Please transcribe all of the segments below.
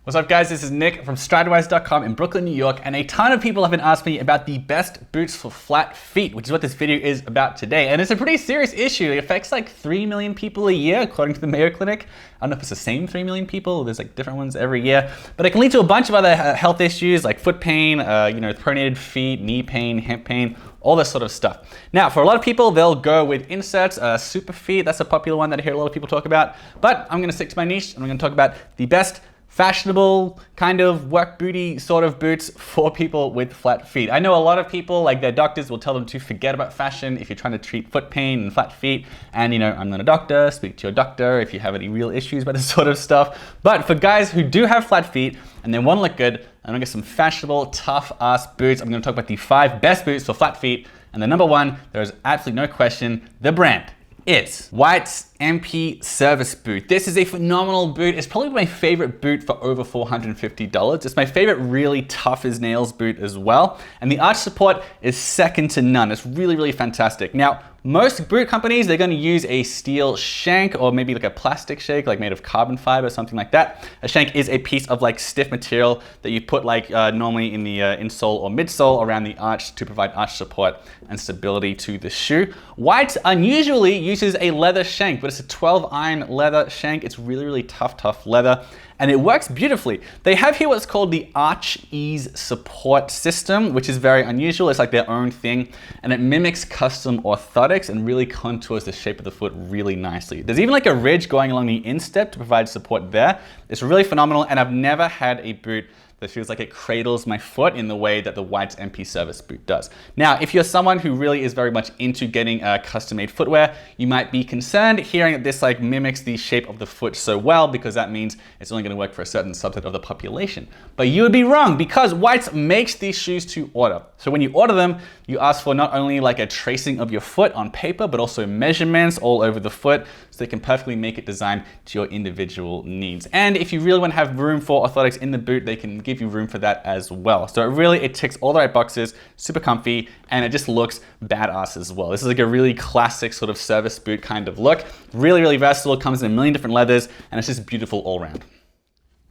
What's up guys, this is Nick from stridewise.com in Brooklyn, New York, and a ton of people have been asking me about the best boots for flat feet, which is what this video is about today. And it's a pretty serious issue. It affects like 3 million people a year, according to the Mayo Clinic. I don't know if it's the same 3 million people, there's like different ones every year, but it can lead to a bunch of other health issues like foot pain, pronated feet, knee pain, hip pain, all this sort of stuff. Now, for a lot of people, they'll go with inserts, super feet. That's a popular one that I hear a lot of people talk about, but I'm gonna stick to my niche and I'm gonna talk about the best fashionable kind of work booty sort of boots for people with flat feet. I know a lot of people, like their doctors will tell them to forget about fashion if you're trying to treat foot pain and flat feet. And I'm not a doctor, speak to your doctor if you have any real issues about this sort of stuff. But for guys who do have flat feet and they want to look good, I'm gonna get some fashionable, tough ass boots. I'm gonna talk about the 5 best boots for flat feet. And the number 1, there's absolutely no question, the brand is White's MP Service Boot. This is a phenomenal boot. It's probably my favorite boot for over $450. It's my favorite really tough as nails boot as well. And the arch support is second to none. It's really, really fantastic. Now, most boot companies, they're gonna use a steel shank or maybe like a plastic shank, like made of carbon fiber, something like that. A shank is a piece of like stiff material that you put like normally in the insole or midsole around the arch to provide arch support and stability to the shoe. White unusually uses a leather shank, but it's a 12 iron leather shank. It's really, really tough leather. And it works beautifully. They have here what's called the Arch Ease Support System, which is very unusual. It's like their own thing, and it mimics custom orthotics and really contours the shape of the foot really nicely. There's even like a ridge going along the instep to provide support there. It's really phenomenal, and I've never had a boot that feels like it cradles my foot in the way that the White's MP Service Boot does. Now, if you're someone who really is very much into getting custom-made footwear, you might be concerned hearing that this like mimics the shape of the foot so well, because that means it's only gonna work for a certain subset of the population. But you would be wrong, because White's makes these shoes to order. So when you order them, you ask for not only like a tracing of your foot on paper, but also measurements all over the foot, so they can perfectly make it designed to your individual needs. And if you really want to have room for orthotics in the boot, they can give you room for that as well. So it ticks all the right boxes, super comfy, and it just looks badass as well. This is like a really classic sort of service boot kind of look. Really, really versatile, comes in a million different leathers, and it's just beautiful all around.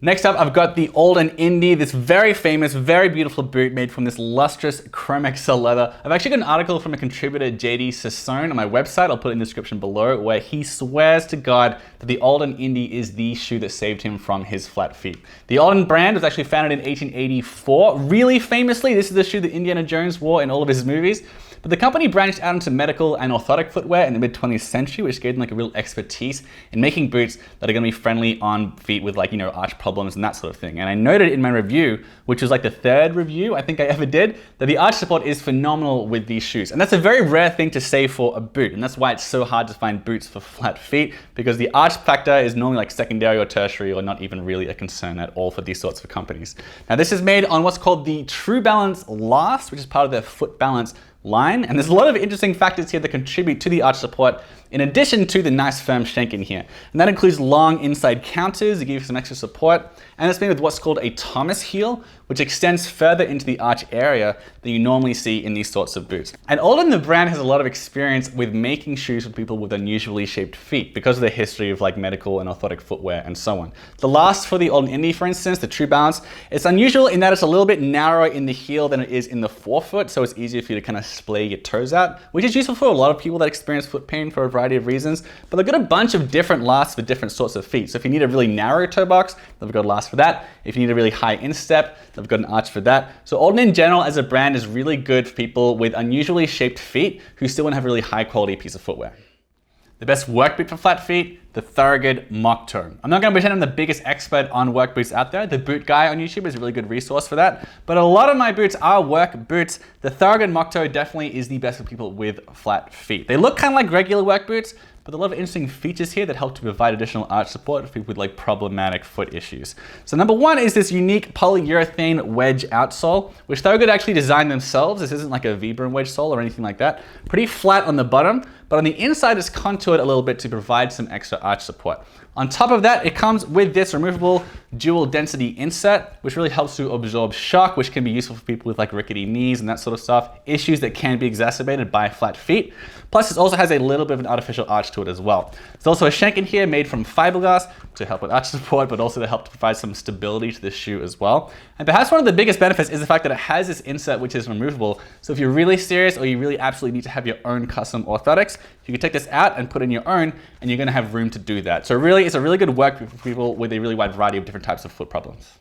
Next up, I've got the Old & Indy, this very famous, very beautiful boot made from this lustrous chrome excel leather. I've actually got an article from a contributor, JD Sassone, on my website. I'll put it in the description below, where he swears to God that the Old & Indy is the shoe that saved him from his flat feet. The Old brand was actually founded in 1884. Really famously, this is the shoe that Indiana Jones wore in all of his movies. But the company branched out into medical and orthotic footwear in the mid-20th century, which gave them like a real expertise in making boots that are gonna be friendly on feet with like, arch problems and that sort of thing. And I noted in my review, which was like the 3rd review I think I ever did, that the arch support is phenomenal with these shoes. And that's a very rare thing to say for a boot. And that's why it's so hard to find boots for flat feet, because the arch factor is normally like secondary or tertiary or not even really a concern at all for these sorts of companies. Now this is made on what's called the True Balance Last, which is part of their foot balance line. And there's a lot of interesting factors here that contribute to the arch support, in addition to the nice firm shank in here. And that includes long inside counters to give you some extra support. And it's made with what's called a Thomas heel, which extends further into the arch area than you normally see in these sorts of boots. And Old & the brand has a lot of experience with making shoes for people with unusually shaped feet because of their history of like medical and orthotic footwear and so on. The last for the Old & Indy, for instance, the True Balance, it's unusual in that it's a little bit narrower in the heel than it is in the forefoot, so it's easier for you to kind of splay your toes out, which is useful for a lot of people that experience foot pain for a variety of reasons. But they've got a bunch of different lasts for different sorts of feet. So if you need a really narrow toe box, they've got a last for that. If you need a really high instep, they've got an arch for that. So Old & in general as a brand is really good for people with unusually shaped feet who still want to have a really high quality piece of footwear. The best work boot for flat feet, the Thorogood Mock Toe. I'm not going to pretend I'm the biggest expert on work boots out there. The Boot Guy on YouTube is a really good resource for that. But a lot of my boots are work boots. The Thorogood Mock Toe definitely is the best for people with flat feet. They look kind of like regular work boots, but a lot of interesting features here that help to provide additional arch support for people with like problematic foot issues. So number 1 is this unique polyurethane wedge outsole, which Thorogood actually designed themselves. This isn't like a Viborg wedge sole or anything like that. Pretty flat on the bottom, but on the inside it's contoured a little bit to provide some extra arch support. On top of that, it comes with this removable dual density inset, which really helps to absorb shock, which can be useful for people with like rickety knees and that sort of stuff, issues that can be exacerbated by flat feet. Plus, it also has a little bit of an artificial arch to it as well. There's also a shank in here made from fiberglass to help with arch support, but also to help to provide some stability to the shoe as well. And perhaps one of the biggest benefits is the fact that it has this inset which is removable. So if you're really serious or you really absolutely need to have your own custom orthotics, you can take this out and put in your own, and you're gonna have room to do that. So really, it's a really good work for people with a really wide variety of different types of foot problems.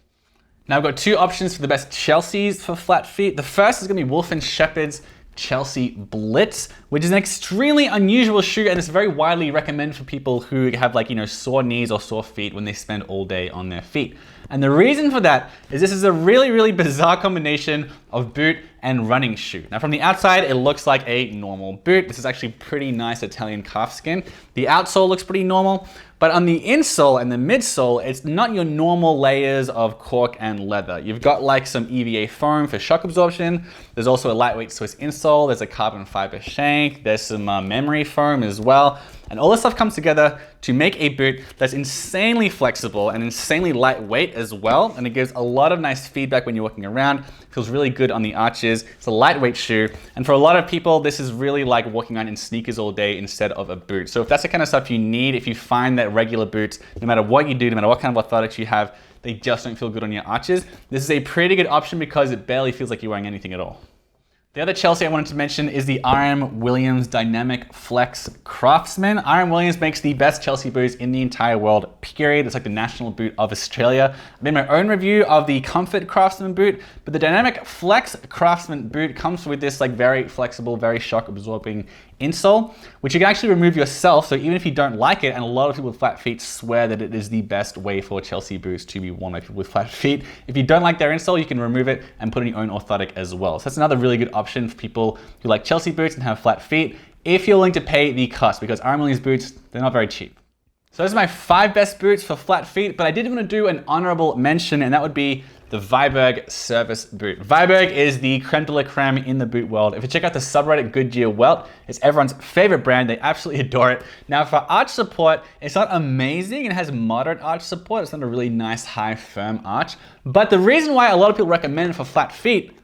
Now I've got two options for the best Chelseas for flat feet. The first is gonna be Wolf & Shepherd's Chelsea Blitz, which is an extremely unusual shoe, and it's very widely recommended for people who have like, sore knees or sore feet when they spend all day on their feet. And the reason for that is this is a really, really bizarre combination of boot and running shoe. Now from the outside, it looks like a normal boot. This is actually pretty nice Italian calfskin. The outsole looks pretty normal, but on the insole and the midsole, it's not your normal layers of cork and leather. You've got like some EVA foam for shock absorption. There's also a lightweight Swiss insole. There's a carbon fiber shank. There's some memory foam as well. And all this stuff comes together to make a boot that's insanely flexible and insanely lightweight as well. And it gives a lot of nice feedback when you're walking around. It feels really good on the arches. It's a lightweight shoe. And for a lot of people, this is really like walking around in sneakers all day instead of a boot. So if that's the kind of stuff you need, if you find that regular boots, no matter what you do, no matter what kind of orthotics you have, they just don't feel good on your arches, this is a pretty good option because it barely feels like you're wearing anything at all. The other Chelsea I wanted to mention is the RM Williams Dynamic Flex Craftsman. RM Williams makes the best Chelsea boots in the entire world, period. It's like the national boot of Australia. I made my own review of the Comfort Craftsman boot, but the Dynamic Flex Craftsman boot comes with this like very flexible, very shock absorbing insole, which you can actually remove yourself. So even if you don't like it, and a lot of people with flat feet swear that it is the best way for Chelsea boots to be worn by people with flat feet. If you don't like their insole, you can remove it and put in your own orthotic as well. So that's another really good option for people who like Chelsea boots and have flat feet, if you're willing to pay the cost, because RM Williams boots, they're not very cheap. So those are my 5 best boots for flat feet, but I did want to do an honorable mention, and that would be the Viborg service boot. Viborg is the creme de la creme in the boot world. If you check out the subreddit Goodyear Welt, it's everyone's favorite brand. They absolutely adore it. Now for arch support, it's not amazing. It has moderate arch support. It's not a really nice, high, firm arch. But the reason why a lot of people recommend it for flat feet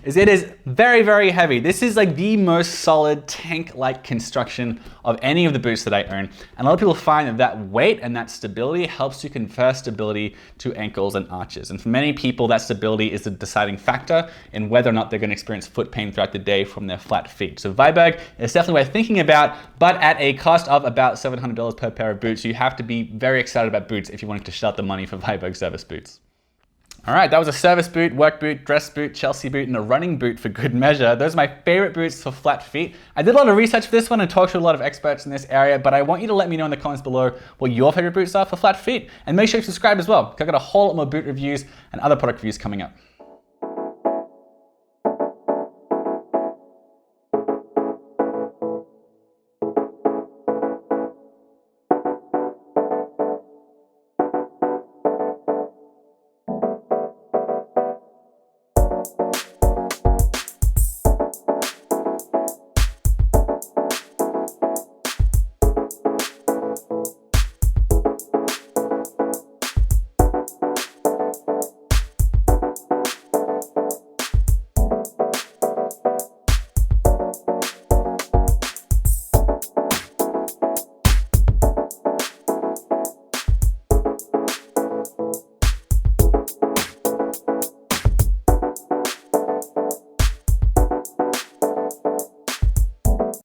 is it is very, very heavy. This is like the most solid tank-like construction of any of the boots that I own. And a lot of people find that that weight and that stability helps to confer stability to ankles and arches. And for many people, that stability is the deciding factor in whether or not they're gonna experience foot pain throughout the day from their flat feet. So Viborg is definitely worth thinking about, but at a cost of about $700 per pair of boots. So you have to be very excited about boots if you want to shell out the money for Viborg service boots. All right, that was a service boot, work boot, dress boot, Chelsea boot, and a running boot for good measure. Those are my favorite boots for flat feet. I did a lot of research for this one and talked to a lot of experts in this area, but I want you to let me know in the comments below what your favorite boots are for flat feet. And make sure you subscribe as well, because I've got a whole lot more boot reviews and other product reviews coming up.